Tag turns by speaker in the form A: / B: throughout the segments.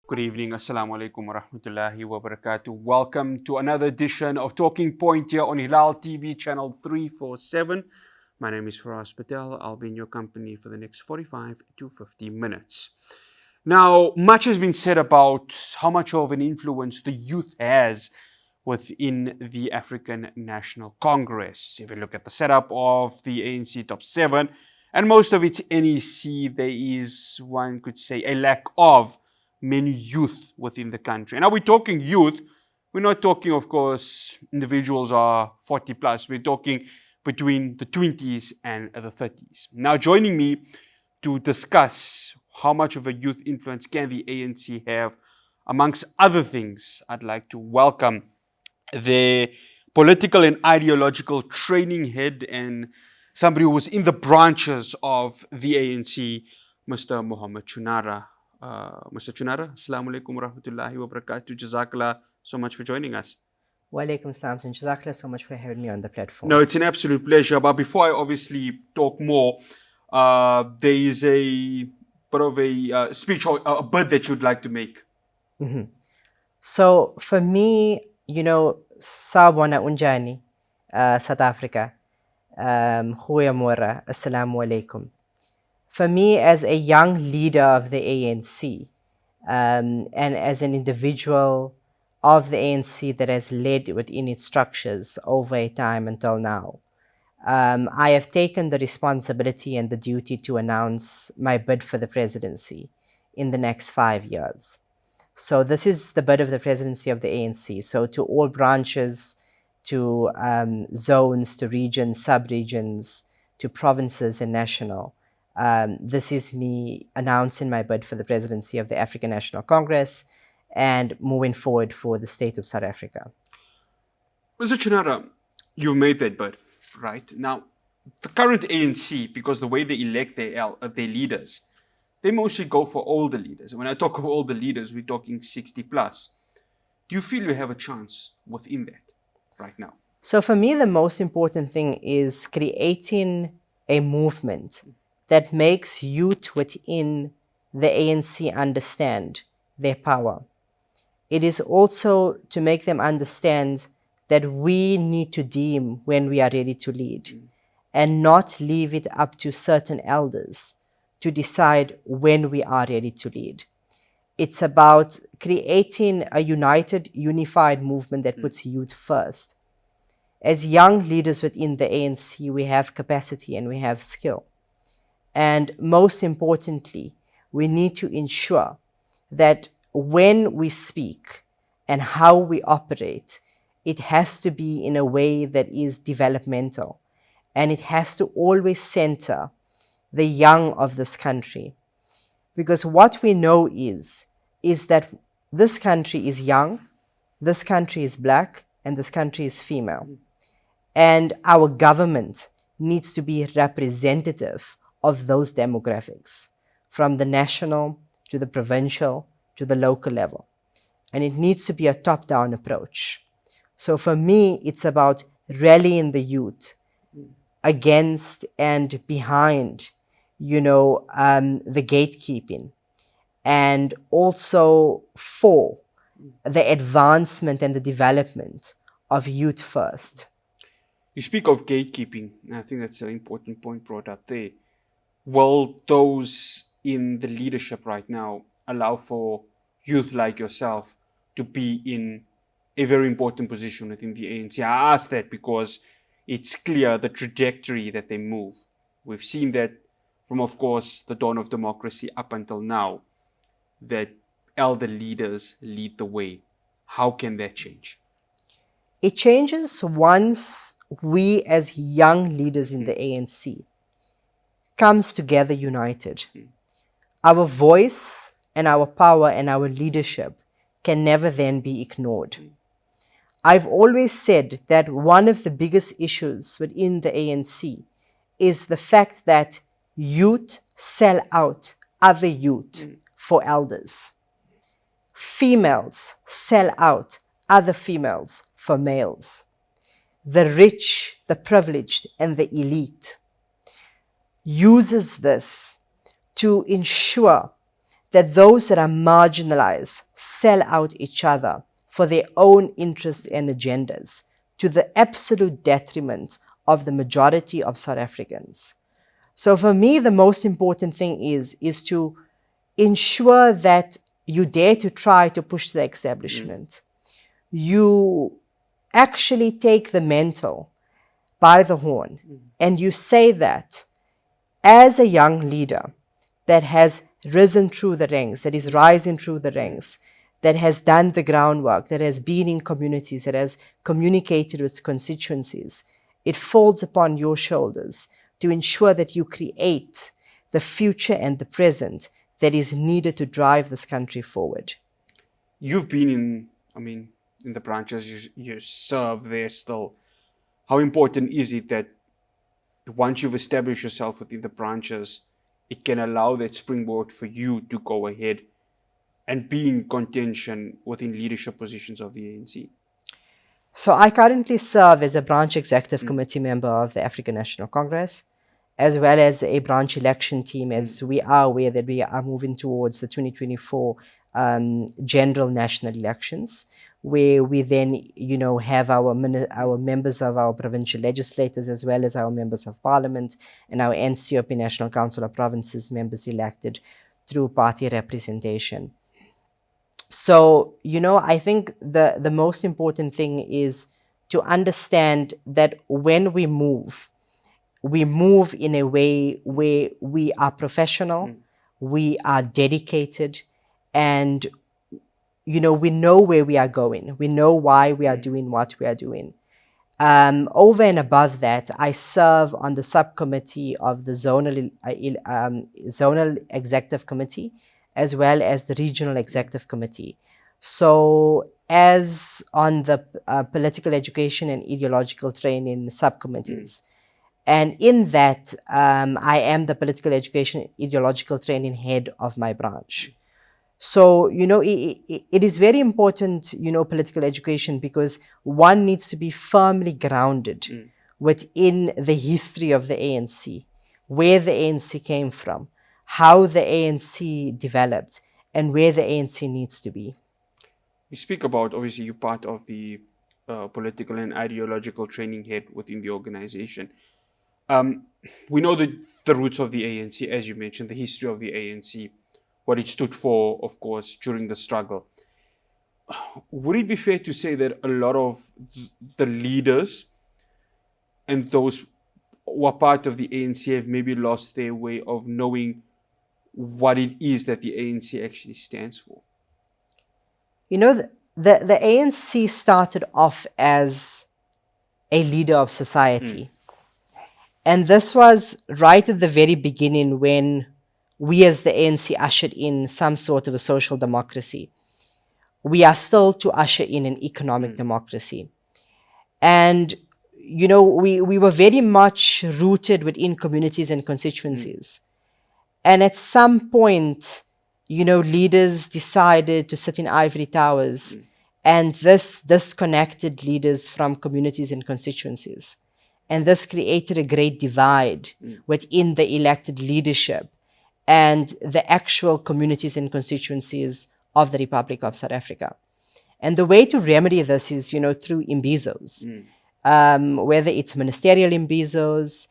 A: Good evening, Assalamu alaikum wa rahmatullahi wa barakatuh. Welcome to another edition of Talking Point here on Hilaal TV channel 347. My name is Farhaaz Patel. I'll be in your company for the next 45 to 50 minutes. Now, much has been said about how much of an influence the youth has within the African National Congress. If you look at the setup of the ANC Top 7 and most of its NEC, there is, one could say, a lack of many youth within the country. And now we're talking youth, we're not talking, of course, individuals are 40 plus. We're talking between the 20s and the 30s. Now, joining me to discuss how much of a youth influence can the ANC have, amongst other things, I'd like to welcome the political and ideological training head and somebody who was in the branches of the ANC, Mr. Muhammed Choonara. Mr. Choonara, Assalamu alaikum wa rahmatullahi wa barakatuh. Jazakallah so much for joining us.
B: Wa alaikum salam and Jazakallah so much for having me on the platform.
A: No, it's an absolute pleasure. But before I obviously talk more, there is a bit of a speech or a bit that you'd like to make.
B: So for me, Sabwana Unjani, South Africa, Goeie Môre, Assalamu alaikum. For me, as a young leader of the ANC, and as an individual of the ANC that has led within its structures over a time until now, I have taken the responsibility and the duty to announce my bid for the presidency in the next 5 years. So this is the bid of the presidency of the ANC. So to all branches, to zones, to regions, sub-regions, to provinces and national, this is me announcing my bid for the presidency of the African National Congress and moving forward for the state of South Africa.
A: Mr. Choonara, you've made that bid, right? Now, the current ANC, because the way they elect their leaders, they mostly go for older leaders. When I talk of older leaders, we're talking 60 plus. Do you feel you have a chance within that right now?
B: So for me, the most important thing is creating a movement that makes youth within the ANC understand their power. It is also to make them understand that we need to deem when we are ready to lead and not leave it up to certain elders to decide when we are ready to lead. It's about creating a united, unified movement that puts youth first. As young leaders within the ANC, we have capacity and we have skill. And most importantly, we need to ensure that when we speak and how we operate, it has to be in a way that is developmental. And it has to always center the young of this country. Because what we know is that this country is young, this country is black, and this country is female. And our government needs to be representative of those demographics, from the national to the provincial to the local level. And it needs to be a top-down approach. So for me, it's about rallying the youth against and behind, the gatekeeping, and also for the advancement and the development of youth first.
A: You speak of gatekeeping, and I think that's an important point brought up there. Will those in the leadership right now allow for youth like yourself to be in a very important position within the ANC? I ask that because it's clear the trajectory that they move. We've seen that from, of course, the dawn of democracy up until now, that elder leaders lead the way. How can that change?
B: It changes once we as young leaders in the ANC comes together united. Our voice and our power and our leadership can never then be ignored. I've always said that one of the biggest issues within the ANC is the fact that youth sell out other youth for elders. Females sell out other females for males. The rich, the privileged, and the elite uses this to ensure that those that are marginalized sell out each other for their own interests and agendas to the absolute detriment of the majority of South Africans. So for me, the most important thing is to ensure that you dare to try to push the establishment. You actually take the mental by the horn and you say that as a young leader that has risen through the ranks, that is rising through the ranks, that has done the groundwork, that has been in communities, that has communicated with constituencies, it falls upon your shoulders to ensure that you create the future and the present that is needed to drive this country forward.
A: You've been in the branches, you serve there still. How important is it that once you've established yourself within the branches, it can allow that springboard for you to go ahead and be in contention within leadership positions of the ANC?
B: So I currently serve as a branch executive committee member of the African National Congress, as well as a branch election team, as we are aware that we are moving towards the 2024 general national elections, where we then, have our members of our provincial legislators, as well as our members of parliament and our NCOP National Council of Provinces members elected through party representation. So, I think the most important thing is to understand that when we move in a way where we are professional, we are dedicated, and we know where we are going. We know why we are doing what we are doing. Over and above that, I serve on the subcommittee of the zonal executive committee, as well as the regional executive committee. So, as on the political education and ideological training subcommittees, and in that, I am the political education ideological training head of my branch. So, it is very important, political education, because one needs to be firmly grounded within the history of the ANC, where the ANC came from, how the ANC developed, and where the ANC needs to be.
A: You speak about, obviously, you're part of the political and ideological training head within the organization. We know the roots of the ANC, as you mentioned, the history of the ANC, what it stood for, of course, during the struggle. Would it be fair to say that a lot of the leaders and those who are part of the ANC have maybe lost their way of knowing what it is that the ANC actually stands for?
B: The ANC started off as a leader of society. And this was right at the very beginning, when we as the ANC ushered in some sort of a social democracy. We are still to usher in an economic democracy. And, we were very much rooted within communities and constituencies. And at some point, leaders decided to sit in ivory towers, and this disconnected leaders from communities and constituencies. And this created a great divide within the elected leadership and the actual communities and constituencies of the Republic of South Africa. And the way to remedy this is, through imbizos, whether it's ministerial imbizos,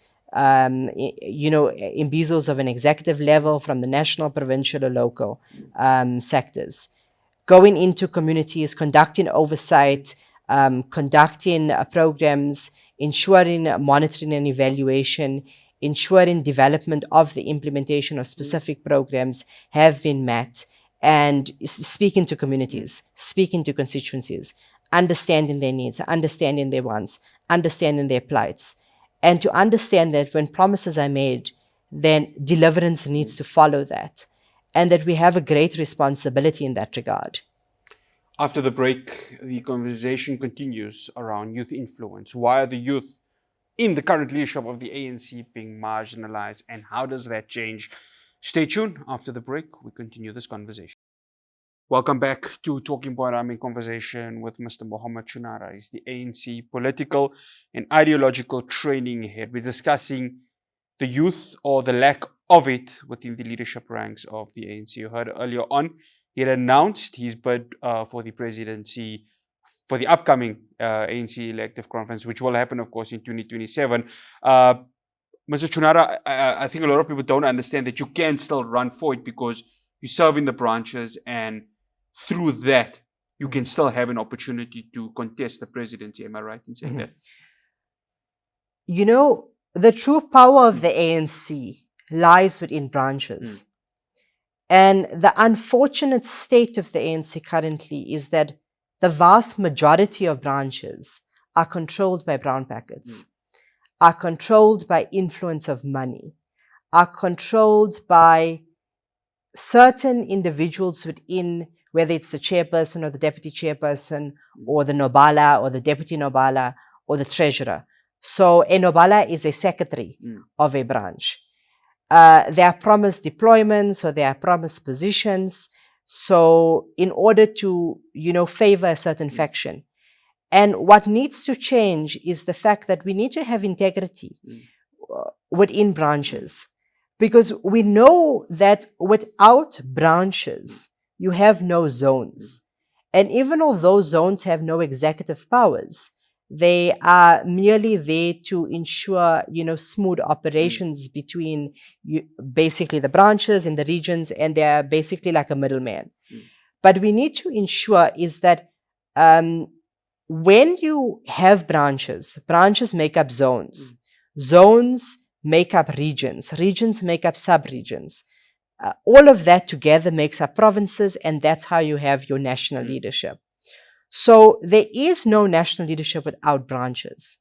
B: imbizos of an executive level from the national, provincial, or local sectors. Going into communities, conducting oversight, conducting programs, ensuring monitoring and evaluation, ensuring development of the implementation of specific programs have been met, and speaking to communities, speaking to constituencies, understanding their needs, understanding their wants, understanding their plights, and to understand that when promises are made, then deliverance needs to follow that, and that we have a great responsibility in that regard.
A: After the break, the conversation continues around youth influence. Why are the youth in the current leadership of the ANC being marginalized, and how does that change? Stay tuned. After the break, we continue this conversation. Welcome back to Talking Point. I'm in conversation with Mr. Muhammed Choonara. He's the ANC political and ideological training head. We're discussing the youth, or the lack of it within the leadership ranks of the ANC. You heard earlier on, he had announced his bid for the presidency for the upcoming ANC elective conference, which will happen, of course, in 2027. Mr. Choonara, I think a lot of people don't understand that you can still run for it because you serve in the branches, and through that, you can still have an opportunity to contest the presidency. Am I right in saying that?
B: You know, the true power of the ANC lies within branches. And the unfortunate state of the ANC currently is that the vast majority of branches are controlled by brown packets, are controlled by influence of money, are controlled by certain individuals within, whether it's the chairperson or the deputy chairperson or the Nobala or the deputy Nobala or the treasurer. So a Nobala is a secretary of a branch. They are promised deployments or they are promised positions. So in order to, favor a certain faction. And what needs to change is the fact that we need to have integrity within branches. Because we know that without branches, you have no zones. And even though those zones have no executive powers, they are merely there to ensure, smooth operations between basically the branches in the regions, and they are basically like a middleman. But we need to ensure is that when you have branches, branches make up zones. Zones make up regions. Regions make up sub-regions. All of that together makes up provinces, and that's how you have your national leadership. So there is no national leadership without branches.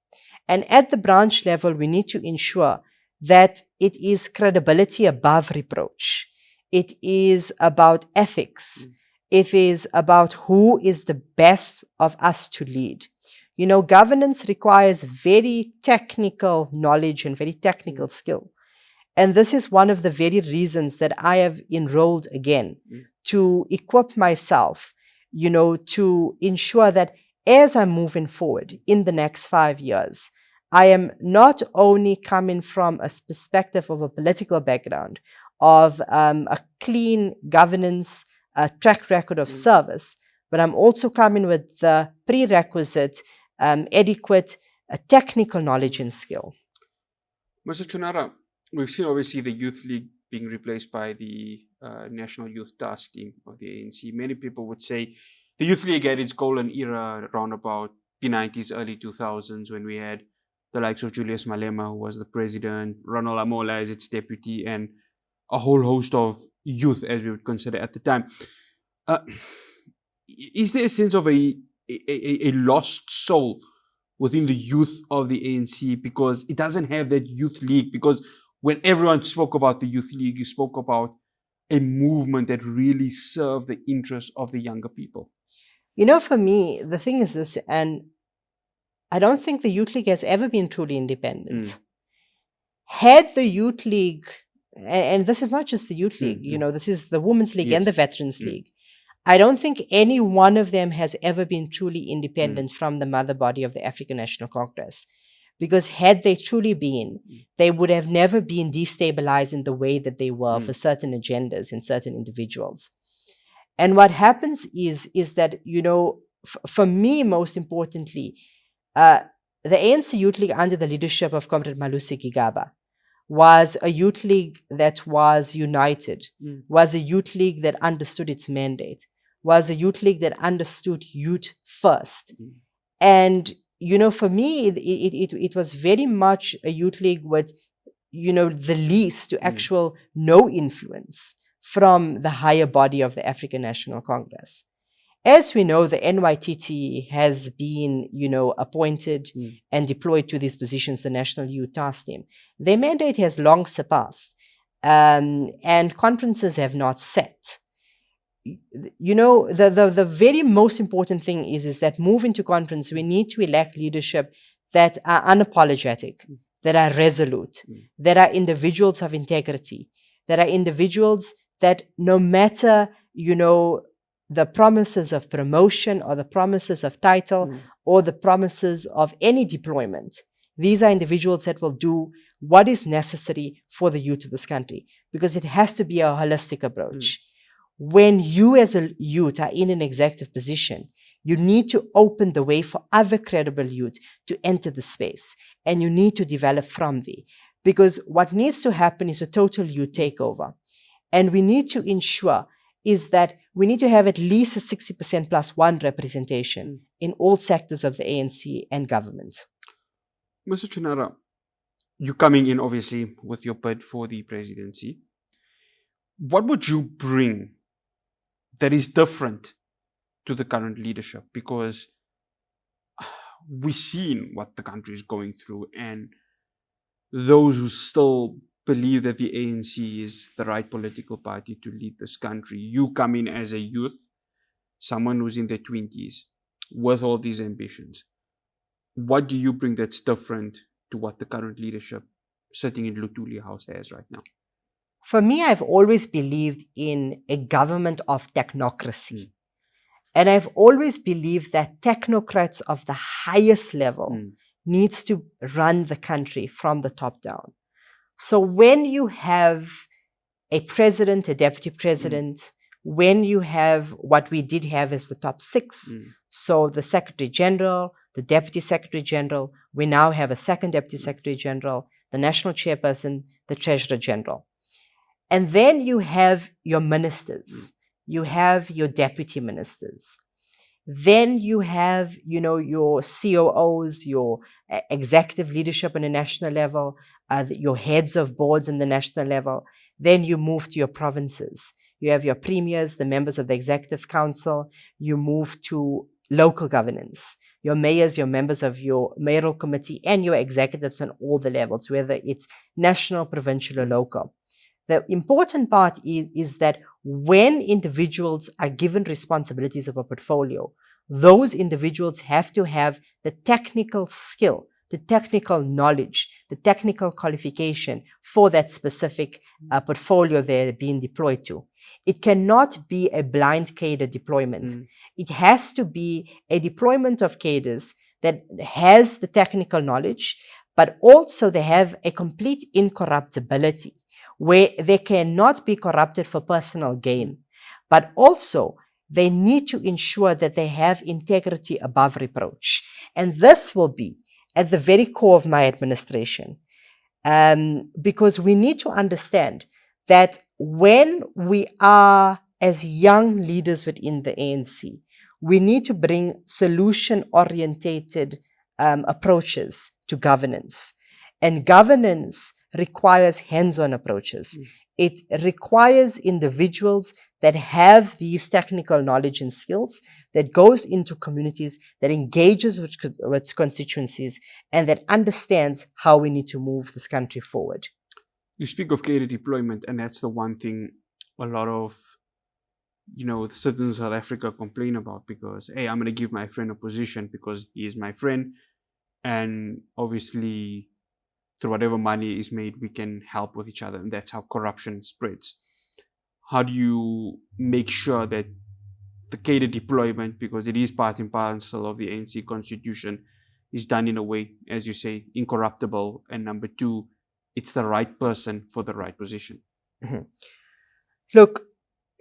B: And at the branch level, we need to ensure that it is credibility above reproach. It is about ethics. It is about who is the best of us to lead. Governance requires very technical knowledge and very technical skill. And this is one of the very reasons that I have enrolled again to equip myself, to ensure that as I'm moving forward in the next 5 years, I am not only coming from a perspective of a political background, of a clean governance, a track record of service, but I'm also coming with the prerequisite, adequate technical knowledge and skill.
A: Mr. Choonara, we've seen obviously the Youth League being replaced by the National Youth Task Team of the ANC. Many people would say the Youth League had its golden era around about the 90s, early 2000s, when we had the likes of Julius Malema, who was the president, Ronald Amola as its deputy, and a whole host of youth, as we would consider at the time. Is there a sense of a lost soul within the youth of the ANC because it doesn't have that youth league? Because when everyone spoke about the youth league, you spoke about a movement that really served the interests of the younger people.
B: For me, the thing is this, and I don't think the youth league has ever been truly independent. Had the youth league, and this is not just the youth league, this is the women's league and the veterans league. I don't think any one of them has ever been truly independent from the mother body of the African National Congress. Because had they truly been, they would have never been destabilized in the way that they were for certain agendas and certain individuals. And what happens is that, for me, most importantly, the ANC Youth League under the leadership of Comrade Malusi Gigaba was a youth league that was united, was a youth league that understood its mandate, was a youth league that understood youth first. And, for me, it was very much a youth league with, the least to actual no influence from the higher body of the African National Congress. As we know, the NYTT has been, appointed and deployed to these positions, the National Youth Task Team. Their mandate has long surpassed, and conferences have not set. The very most important thing is that moving to conference, we need to elect leadership that are unapologetic, that are resolute, that are individuals of integrity, that are individuals that no matter, the promises of promotion or the promises of title or the promises of any deployment, These are individuals that will do what is necessary for the youth of this country, because it has to be a holistic approach. When you as a youth are in an executive position, you need to open the way for other credible youth to enter the space, and you need to develop from there. Because what needs to happen is a total youth takeover. And we need to ensure is that we need to have at least a 60% plus one representation in all sectors of the ANC and government.
A: Mr. Choonara, you're coming in obviously with your bid for the presidency. What would you bring that is different to the current leadership? Because we've seen what the country is going through, and those who still believe that the ANC is the right political party to lead this country. You come in as a youth, someone who's in their 20s, with all these ambitions. What do you bring that's different to what the current leadership sitting in Luthuli House has right now?
B: For me, I've always believed in a government of technocracy. And I've always believed that technocrats of the highest level needs to run the country from the top down. So when you have a president, a deputy president, when you have what we did have as the top six, so the Secretary General, the Deputy Secretary General, we now have a second Deputy Secretary General, the National Chairperson, the Treasurer General. And then you have your ministers, you have your deputy ministers. Then you have, your COOs, your executive leadership on a national level, your heads of boards on the national level. Then you move to your provinces. You have your premiers, the members of the executive council. You move to local governance, your mayors, your members of your mayoral committee, and your executives on all the levels, whether it's national, provincial, or local. The important part is that when individuals are given responsibilities of a portfolio, those individuals have to have the technical skill, the technical knowledge, the technical qualification for that specific portfolio they're being deployed to. It cannot be a blind cadre deployment. It has to be a deployment of cadres that has the technical knowledge, but also they have a complete incorruptibility, where they cannot be corrupted for personal gain, but also they need to ensure that they have integrity above reproach. And this will be at the very core of my administration, because we need to understand that when we are as young leaders within the ANC, we need to bring solution-orientated approaches to governance. And governance requires hands-on approaches. It requires individuals that have these technical knowledge and skills, that goes into communities, that engages with constituencies, and that understands how we need to move this country forward.
A: You speak of cadre deployment, and that's the one thing a lot of the citizens of South Africa complain about, because, hey, I'm going to give my friend a position because he is my friend, and obviously through whatever money is made, we can help with each other, and that's how corruption spreads. How do you make sure that the cadre deployment, because it is part and parcel of the ANC constitution, is done in a way, as you say, incorruptible, and number two, it's the right person for the right position?
B: Look,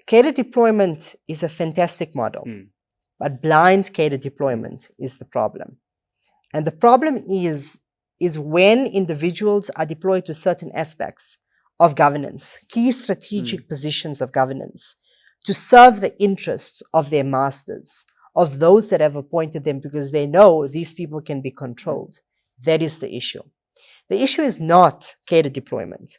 B: cadre deployment is a fantastic model, but blind cadre deployment is the problem. And the problem is when individuals are deployed to certain aspects of governance, key strategic positions of governance, to serve the interests of their masters, of those that have appointed them, because they know these people can be controlled. That is the issue. The issue is not cadre deployment.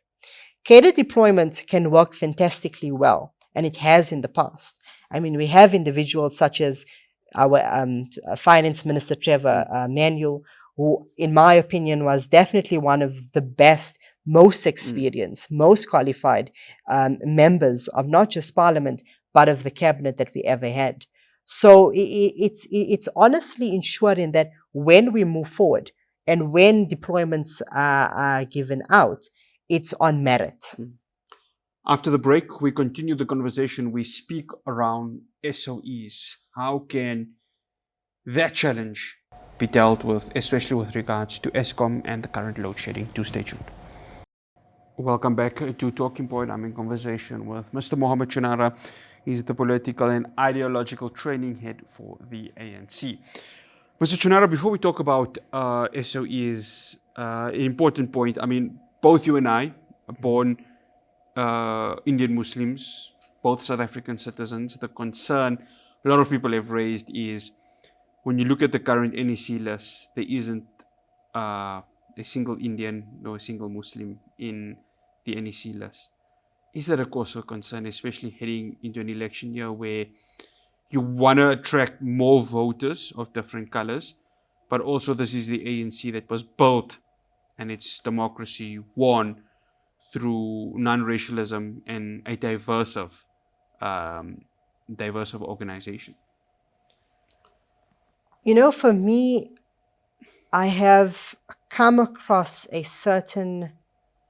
B: Cadre deployment can work fantastically well, and it has in the past. I mean, we have individuals such as our Finance Minister Trevor Manuel, who, in my opinion, was definitely one of the best, most experienced, most qualified members of not just Parliament, but of the cabinet that we ever had. So it's honestly ensuring that when we move forward and when deployments are given out, it's on merit.
A: After the break, we continue the conversation. We speak around SOEs. How can that challenge be dealt with, especially with regards to ESCOM and the current load shedding. Do stay tuned. Welcome back to Talking Point. I'm in conversation with Mr. Muhammed Choonara. He's the political and ideological training head for the ANC. Mr. Choonara, before we talk about SOE's important point, I mean, both you and I are born Indian Muslims, both South African citizens. The concern a lot of people have raised is when you look at the current NEC list, there isn't a single Indian nor a single Muslim in the NEC list. Is that a cause of concern, especially heading into an election year where you want to attract more voters of different colors, but also this is the ANC that was built and its democracy won through non-racialism and a diverse organization?
B: You know, for me, I have come across a certain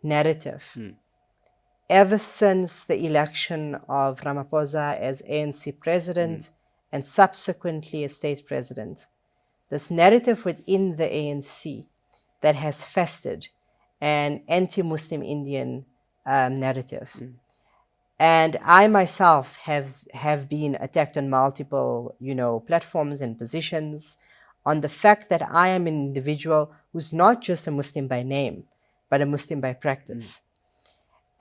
B: narrative ever since the election of Ramaphosa as ANC president and subsequently as state president. This narrative within the ANC that has festered an anti-Muslim Indian narrative. And I myself have been attacked on multiple, platforms and positions on the fact that I am an individual who's not just a Muslim by name, but a Muslim by practice.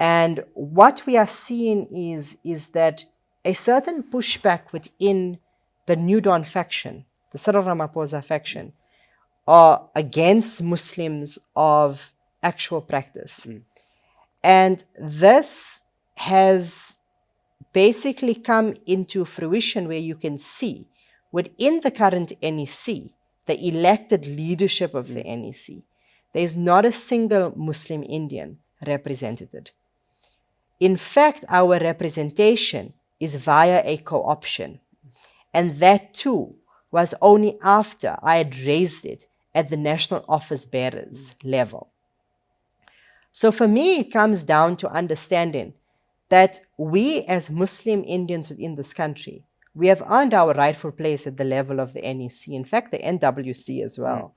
B: And what we are seeing is that a certain pushback within the New Dawn faction, the Cyril Ramaphosa faction, are against Muslims of actual practice. And this has basically come into fruition where you can see within the current NEC, the elected leadership of the NEC, there is not a single Muslim Indian represented. In fact, our representation is via a co-option. And that too was only after I had raised it at the national office bearers level. So for me, it comes down to understanding that we as Muslim Indians within this country, we have earned our rightful place at the level of the NEC, in fact, the NWC as well.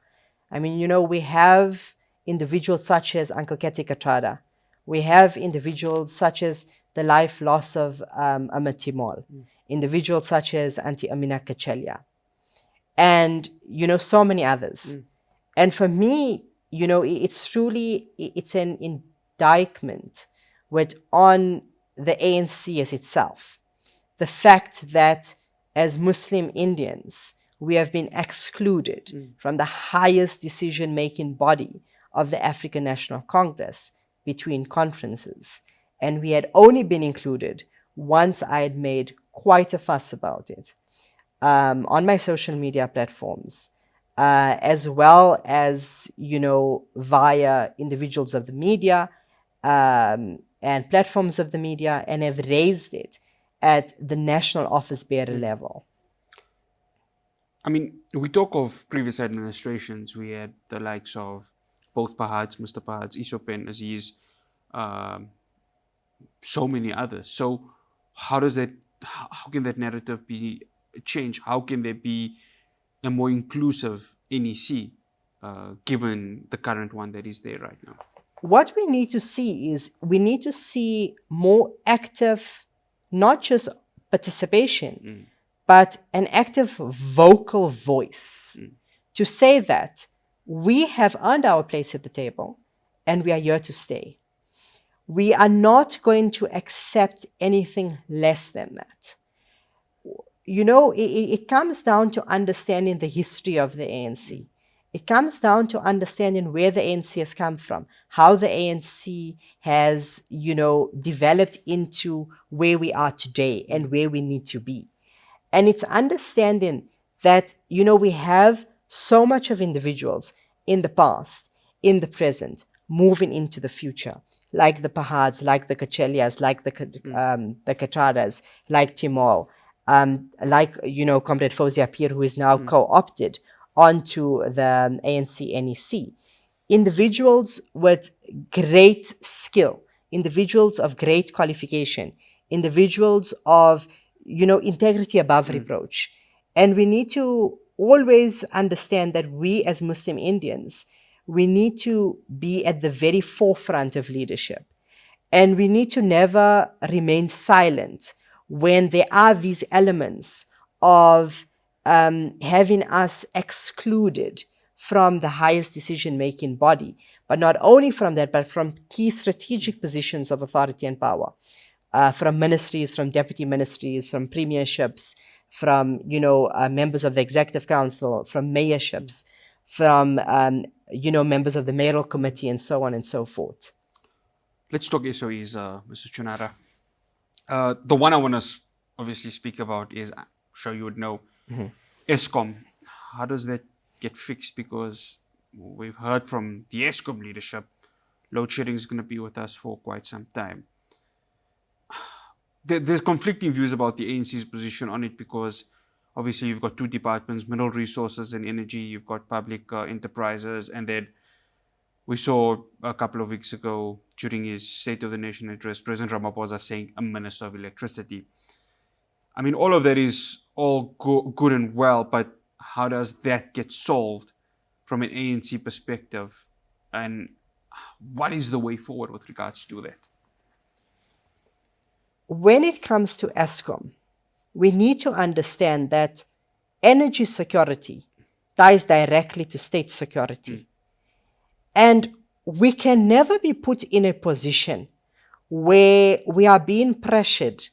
B: I mean, we have individuals such as Uncle Keti Katrada. We have individuals such as the life loss of Ahmed Timol, individuals such as Auntie Amina Kachelia, and, so many others. And for me, it's an indictment on the ANC as itself. The fact that as Muslim Indians, we have been excluded from the highest decision-making body of the African National Congress between conferences. And we had only been included once I had made quite a fuss about it on my social media platforms, as well as, via individuals of the media and platforms of the media, and have raised it at the national office bearer level.
A: I mean, we talk of previous administrations. We had the likes of both Farhaaz, Mr. Farhaaz, Isopen, Aziz, so many others. So how can that narrative be changed? How can there be a more inclusive NEC given the current one that is there right now?
B: What we need to see is more active, not just participation, but an active vocal voice to say that we have earned our place at the table and we are here to stay. We are not going to accept anything less than that. It comes down to understanding the history of the ANC. It comes down to understanding where the ANC has come from, how the ANC has, developed into where we are today and where we need to be. And it's understanding that, we have so much of individuals in the past, in the present, moving into the future, like the Pahads, like the Kachelias, like the Katradas, like Timol, like, Comrade Fawzia Peer, who is now co-opted onto the ANC NEC. Individuals with great skill, individuals of great qualification, individuals of, integrity above reproach. And we need to always understand that we as Muslim Indians, we need to be at the very forefront of leadership. And we need to never remain silent when there are these elements of having us excluded from the highest decision-making body. But not only from that, but from key strategic positions of authority and power, from ministries, from deputy ministries, from premierships, from members of the executive council, from mayorships, from members of the mayoral committee, and so on and so forth.
A: Let's talk SOEs, Mr. Choonara. The one I want to obviously speak about is, I'm sure you would know, ESCOM. How does that get fixed? Because we've heard from the ESCOM leadership, load shedding is going to be with us for quite some time. There's conflicting views about the ANC's position on it, because obviously you've got two departments, mineral resources and energy, you've got public enterprises, and then we saw a couple of weeks ago during his State of the Nation address, President Ramaphosa saying a Minister of Electricity. I mean, all of that is all good and well, but how does that get solved from an ANC perspective? And what is the way forward with regards to that?
B: When it comes to ESCOM, we need to understand that energy security ties directly to state security. And we can never be put in a position where we are being pressured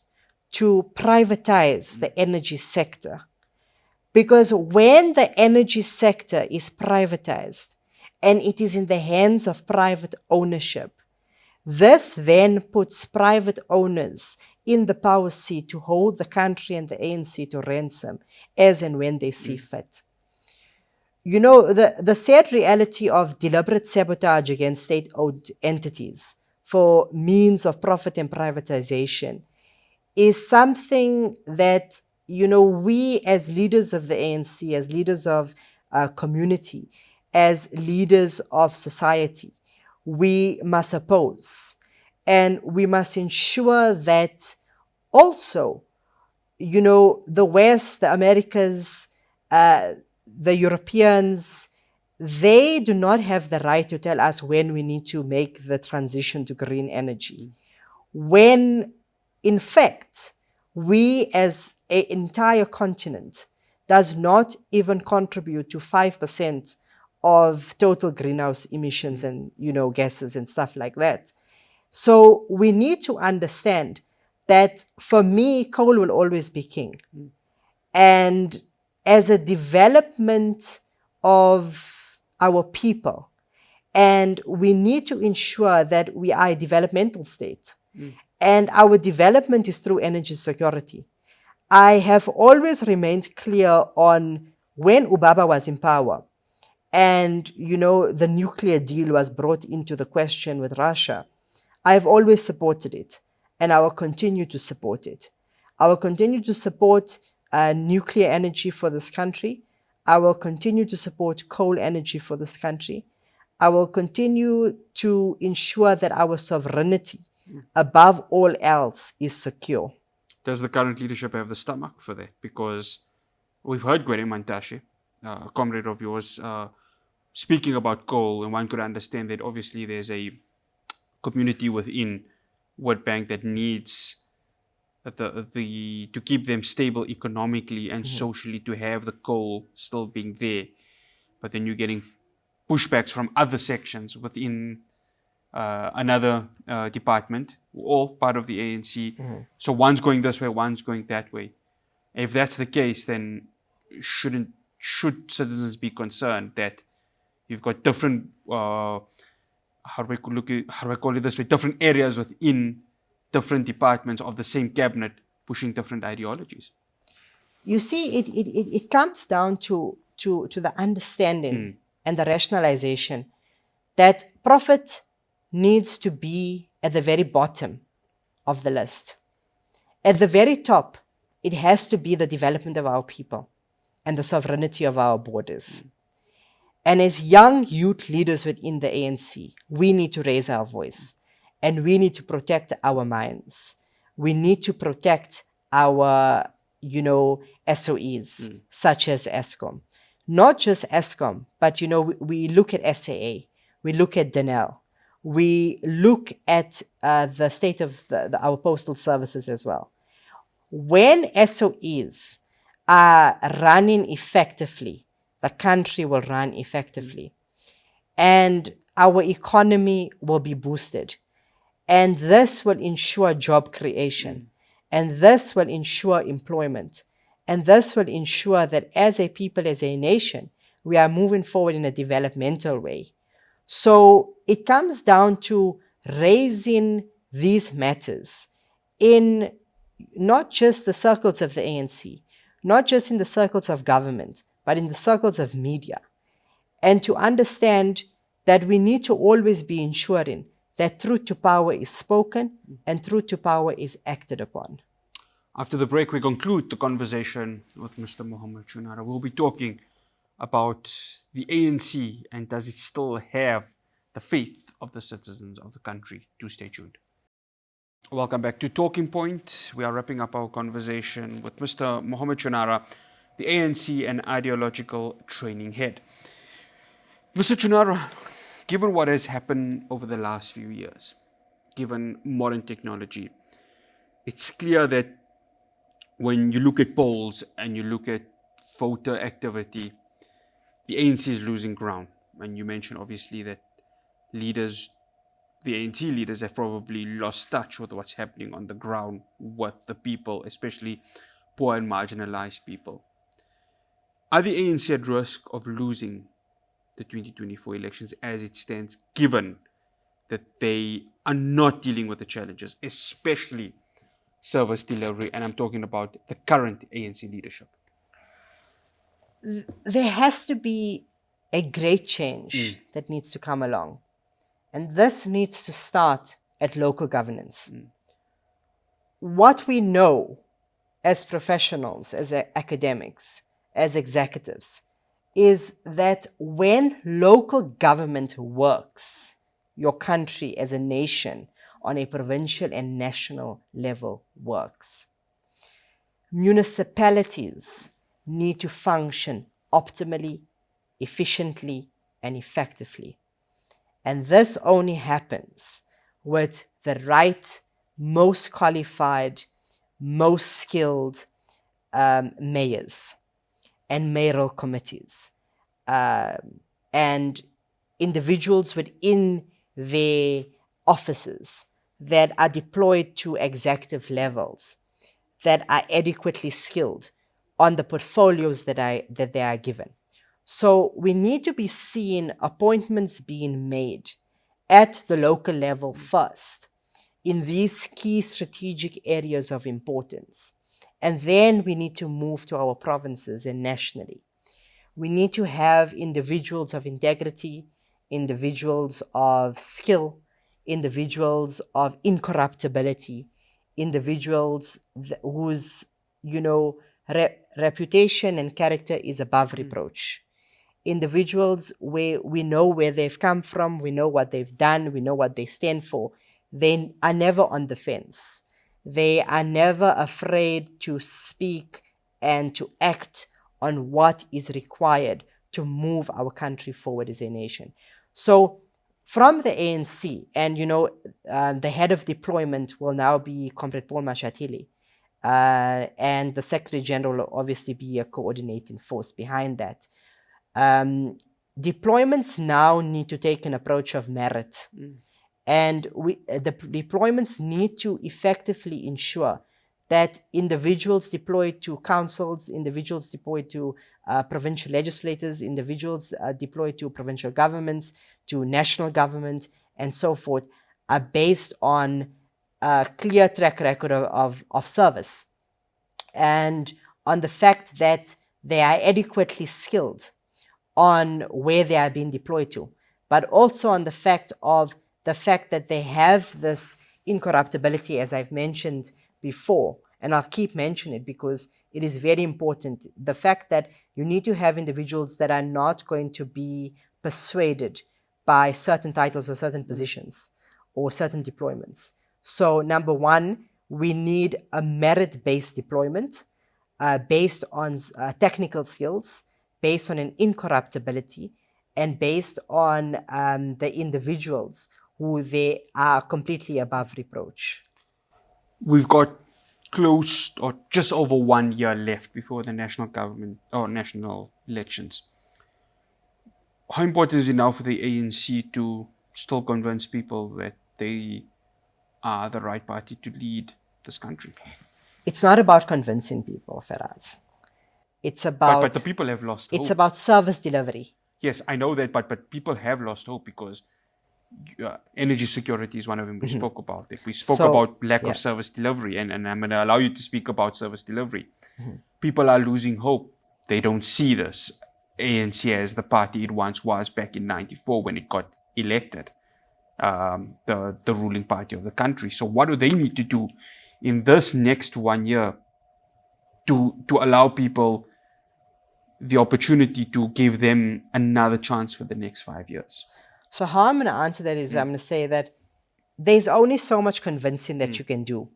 B: to privatize the energy sector. Because when the energy sector is privatized and it is in the hands of private ownership, this then puts private owners in the power seat to hold the country and the ANC to ransom as and when they see fit. You know, the sad reality of deliberate sabotage against state-owned entities for means of profit and privatization is something that, we as leaders of the ANC, as leaders of community, as leaders of society, we must oppose. And we must ensure that also, the West, the Americas, the Europeans, they do not have the right to tell us when we need to make the transition to green energy. When, in fact, we as an entire continent does not even contribute to 5% of total greenhouse emissions and, gases and stuff like that. So we need to understand that, for me, coal will always be king. And as a development of our people, and we need to ensure that we are a developmental state. And our development is through energy security. I have always remained clear on when Ubaba was in power and, the nuclear deal was brought into the question with Russia. I've always supported it, and I will continue to support it. I will continue to support nuclear energy for this country. I will continue to support coal energy for this country. I will continue to ensure that our sovereignty, above all else, is secure.
A: Does the current leadership have the stomach for that? Because we've heard Gwede Mantashe, a comrade of yours, speaking about coal, and one could understand that obviously there's a community within World Bank that needs to keep them stable economically and socially, to have the coal still being there. But then you're getting pushbacks from other sections within another department, all part of the ANC. So one's going this way, one's going that way. If that's the case, then should citizens be concerned that you've got different, how do I call it this way, different areas within different departments of the same cabinet pushing different ideologies?
B: You see, it comes down to the understanding and the rationalization that profit needs to be at the very bottom of the list. At the very top, it has to be the development of our people and the sovereignty of our borders. And as young youth leaders within the ANC, we need to raise our voice, and we need to protect our minds. We need to protect our, SOEs, such as ESCOM. not just ESCOM, but we look at SAA, we look at Denel, we look at the state of our postal services as well. When SOEs are running effectively, the country will run effectively, and our economy will be boosted. And this will ensure job creation, and this will ensure employment, and this will ensure that as a people, as a nation, we are moving forward in a developmental way. So it comes down to raising these matters in not just the circles of the ANC, not just in the circles of government, but in the circles of media. And to understand that we need to always be ensuring that truth to power is spoken and truth to power is acted upon.
A: After the break, we conclude the conversation with Mr. Muhammed Choonara. We'll be talking about the ANC and does it still have the faith of the citizens of the country. Do stay tuned. Welcome back to Talking Point. We are wrapping up our conversation with Mr. Muhammed Choonara, the ANC and Ideological Training Head. Mr. Choonara, given what has happened over the last few years, given modern technology, it's clear that when you look at polls and you look at voter activity, the ANC is losing ground. And you mentioned obviously that leaders, the ANC leaders, have probably lost touch with what's happening on the ground with the people, especially poor and marginalized people. Are the ANC at risk of losing the 2024 elections as it stands, given that they are not dealing with the challenges, especially service delivery, and I'm talking about the current ANC leadership?
B: There has to be a great change that needs to come along. And this needs to start at local governance. What we know as professionals, as academics, as executives, is that when local government works, your country as a nation on a provincial and national level works. Municipalities need to function optimally, efficiently, and effectively. And this only happens with the right, most qualified, most skilled mayors and mayoral committees and individuals within their offices that are deployed to executive levels that are adequately skilled on the portfolios that they are given. So we need to be seeing appointments being made at the local level first in these key strategic areas of importance. And then we need to move to our provinces and nationally. We need to have individuals of integrity, individuals of skill, individuals of incorruptibility, individuals whose, reputation and character is above reproach. Individuals where we know where they've come from, we know what they've done, we know what they stand for. They are never on the fence. They are never afraid to speak and to act on what is required to move our country forward as a nation. So from the ANC, and the head of deployment will now be Comrade Paul Mashatile, and the Secretary General will obviously be a coordinating force behind that. Deployments now need to take an approach of merit. And the deployments need to effectively ensure that individuals deployed to councils, individuals deployed to provincial legislators, individuals deployed to provincial governments, to national government, and so forth, are based on a clear track record of service and on the fact that they are adequately skilled on where they are being deployed to, but also on the fact that they have this incorruptibility, as I've mentioned before, and I'll keep mentioning it because it is very important. The fact that you need to have individuals that are not going to be persuaded by certain titles or certain positions or certain deployments. So number one, we need a merit-based deployment based on technical skills, based on an incorruptibility, and based on the individuals who they are completely above reproach.
A: We've got close or just over 1 year left before the national government or national elections. How important is it now for the ANC to still convince people that they are the right party to lead this country?
B: It's not about convincing people, Farhaaz. It's about
A: But the people have lost hope.
B: it's about service delivery.
A: Yes, I know that, but people have lost hope because energy security is one of them. We spoke about it. We spoke about lack of service delivery, and I'm going to allow you to speak about service delivery. People are losing hope. They don't see this ANC as the party it once was back in '94 when it got elected, the ruling party of the country. So what do they need to do in this next 1 year to allow people the opportunity to give them another chance for the next 5 years?
B: So how I'm going to answer that is I'm going to say that there's only so much convincing that you can do.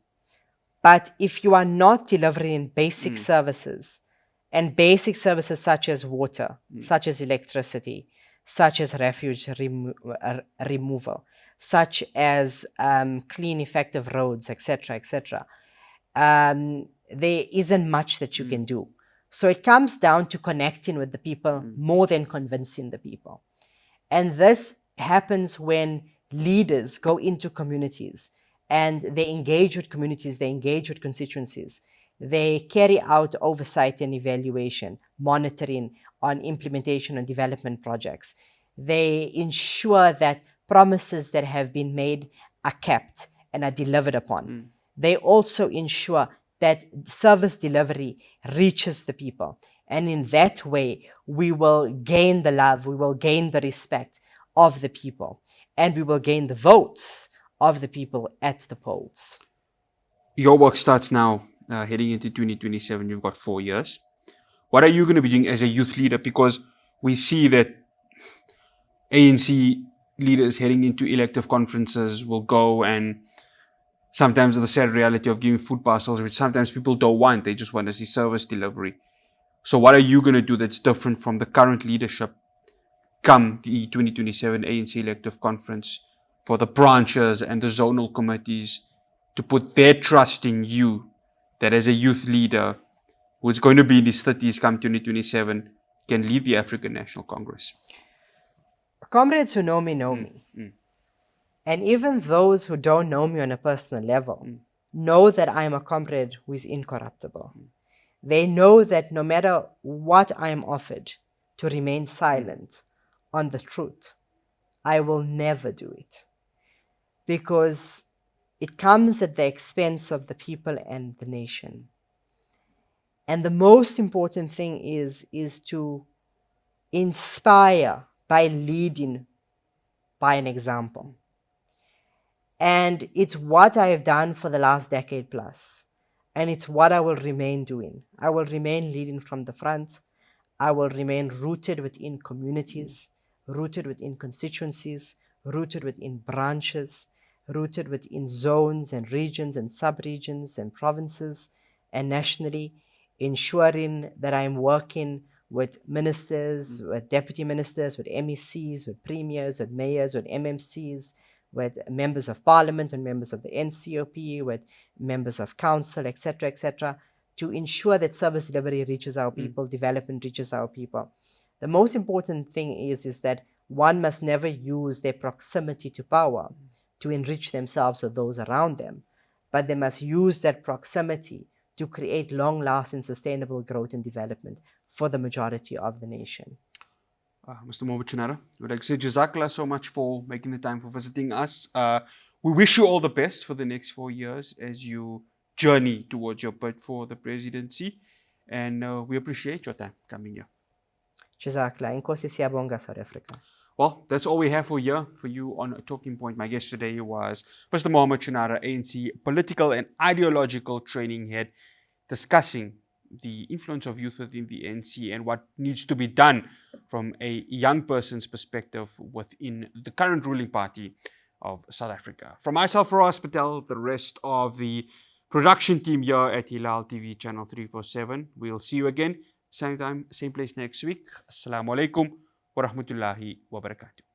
B: But if you are not delivering basic services, and basic services such as water, such as electricity, such as refuge removal, such as clean, effective roads, etc., there isn't much that you can do. So it comes down to connecting with the people more than convincing the people. And this happens when leaders go into communities and they engage with communities, they engage with constituencies. They carry out oversight and evaluation, monitoring on implementation and development projects. They ensure that promises that have been made are kept and are delivered upon. They also ensure that service delivery reaches the people. And in that way, we will gain the love, we will gain the respect of the people, and we will gain the votes of the people at the polls.
A: Your work starts now, heading into 2027. You've got 4 years. What are you going to be doing as a youth leader? Because we see that ANC leaders heading into elective conferences will go, and sometimes the sad reality of giving food parcels, which sometimes people don't want. They just want to see service delivery. So what are you going to do that's different from the current leadership come the 2027 ANC elective conference for the branches and the zonal committees to put their trust in you, that as a youth leader who's going to be in his 30s come 2027 can lead the African National Congress?
B: Comrades who know me know me. And even those who don't know me on a personal level know that I am a comrade who is incorruptible. They know that no matter what I am offered to remain silent on the truth, I will never do it. Because it comes at the expense of the people and the nation. And the most important thing is to inspire by leading by an example. And it's what I have done for the last decade plus. And it's what I will remain doing. I will remain leading from the front. I will remain rooted within communities, rooted within constituencies, rooted within branches, rooted within zones and regions and sub-regions and provinces and nationally, ensuring that I'm working with ministers, with deputy ministers, with MECs, with premiers, with mayors, with MMCs, with members of parliament and members of the NCOP, with members of council, etc., to ensure that service delivery reaches our people, development reaches our people. The most important thing is that one must never use their proximity to power to enrich themselves or those around them, but they must use that proximity to create long-lasting sustainable growth and development for the majority of the nation.
A: Mr. Muhammed Choonara, we'd like to say Jazakallah so much for making the time for visiting us. We wish you all the best for the next 4 years as you journey towards your bid for the presidency. And we appreciate your time coming here.
B: Jazakallah. Inkosi siyabonga, South Africa.
A: Well, that's all we have for you on Talking Point. My guest today was Mr. Muhammed Choonara, ANC Political and Ideological Training Head, discussing the influence of youth within the ANC and what needs to be done from a young person's perspective within the current ruling party of South Africa. From myself, Farhaaz Patel, the rest of the production team here at Hilaal TV Channel 347, we'll see you again Same time, same place next week. Assalamu alaikum wa rahmatullahi wa barakatuh.